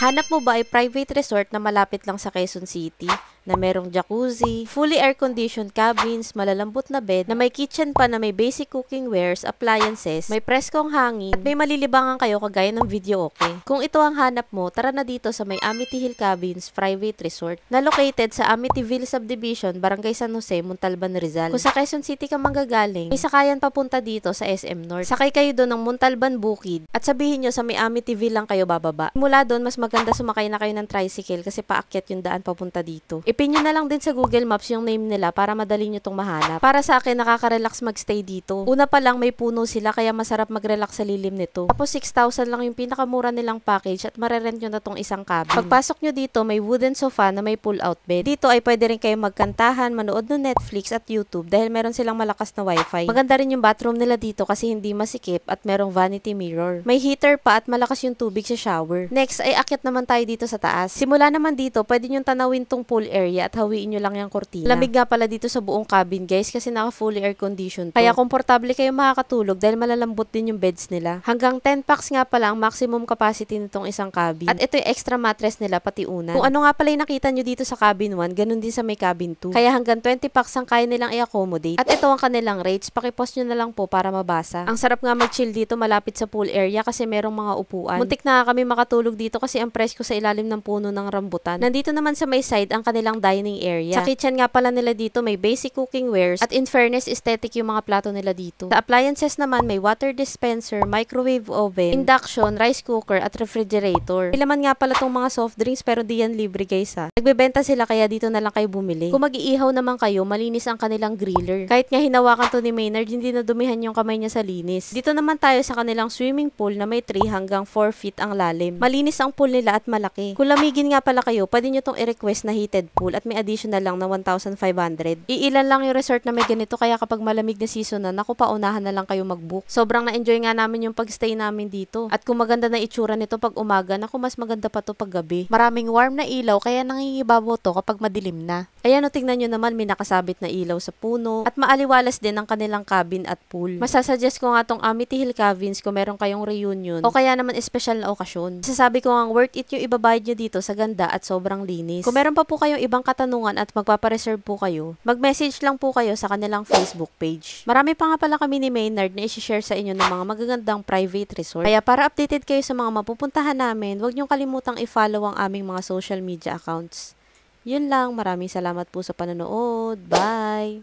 Hanap mo ba ay private resort na malapit lang sa Quezon City? Na merong jacuzzi, fully air-conditioned cabins, malalambot na bed, na may kitchen pa na may basic cooking wares, appliances, may preskong hangin, at may malilibangan kayo kagaya ng video okay. Kung ito ang hanap mo, tara na dito sa may Amity Hill Cabins Private Resort na located sa Amityville Subdivision, Barangay San Jose, Montalban, Rizal. Kung sa Quezon City ka manggagaling, may sakayan papunta dito sa SM North. Sakay kayo doon ng Montalban Bukid at sabihin nyo sa may Amityville lang kayo bababa. Mula doon, mas maganda sumakay na kayo ng tricycle kasi paakyat yung daan papunta dito. Ipin nyo na lang din sa Google Maps yung name nila para madali nyo tong mahanap. Para sa akin, nakaka-relax magstay dito. Una pa lang, may puno sila kaya masarap mag-relax sa lilim nito. Tapos 6,000 lang yung pinakamura nilang package at marerent nyo na tong isang cabin. Pagpasok nyo dito, may wooden sofa na may pull-out bed. Dito ay pwede rin kayo magkantahan, manood ng Netflix at YouTube dahil meron silang malakas na wifi. Maganda rin yung bathroom nila dito kasi hindi masikip at merong vanity mirror. May heater pa at malakas yung tubig sa shower. Next ay akyat naman tayo dito sa taas. Simula naman dito, pwede nyo tanawin tong pool area at hawiin nyo lang yung kortina. Lamig nga pala dito sa buong cabin guys kasi naka fully air conditioned to. Kaya komportable kayo makakatulog dahil malalambot din yung beds nila. Hanggang 10 packs nga pala ang maximum capacity nitong isang cabin. At ito yung extra mattress nila pati unan. Kung ano nga pala yung nakita nyo dito sa cabin 1, ganun din sa may cabin 2. Kaya hanggang 20 packs ang kaya nilang i-accommodate. At ito ang kanilang rates. Pakipost nyo na lang po para mabasa. Ang sarap nga mag-chill dito malapit sa pool area kasi merong mga upuan. Muntik na kami makatulog dito kasi ang presko sa ilalim ng puno ng rambutan. Nandito naman sa may side ang kanilang dining area. Sa kitchen nga pala nila dito may basic cooking wares at in fairness aesthetic yung mga plato nila dito. Sa appliances naman may water dispenser, microwave oven, induction, rice cooker at refrigerator. May laman nga pala tong mga soft drinks pero di yan libre guys ha. Nagbebenta sila kaya dito na lang kayo bumili. Kung mag-iihaw naman kayo, malinis ang kanilang griller. Kahit nga hinawakan to ni Maynard, hindi na dumihan yung kamay niya sa linis. Dito naman tayo sa kanilang swimming pool na may 3 hanggang 4 feet ang lalim. Malinis ang pool nila at malaki. Kung lamigin nga pala kayo, pwede nyo tong i-request na heated pool at may additional lang na 1,500. Iilan lang yung resort na may ganito kaya kapag malamig na season na, naku paunahan na lang kayo mag-book. Sobrang na-enjoy nga namin yung pag-stay namin dito. At kung maganda na itsura nito pag umaga, naku mas maganda pa to pag gabi. Maraming warm na ilaw kaya nangingibabaw to kapag madilim na. Ayan o, tingnan nyo naman may nakasabit na ilaw sa puno at maaliwalas din ang kanilang cabin at pool. Masasuggest ko nga tong Amity Hill Cabins kung meron kayong reunion o kaya naman espesyal na okasyon. Sasabi ko nga worth it yung ibabayad nyo dito sa ganda at sobrang linis. Kung meron pa po kayong ibang katanungan at magpapareserve po kayo, mag-message lang po kayo sa kanilang Facebook page. Marami pa nga pala kami ni Maynard na i-share sa inyo ng mga magagandang private resort. Kaya para updated kayo sa mga mapupuntahan namin, huwag niyong kalimutang i-follow ang aming mga social media accounts. Yun lang, maraming salamat po sa panonood. Bye!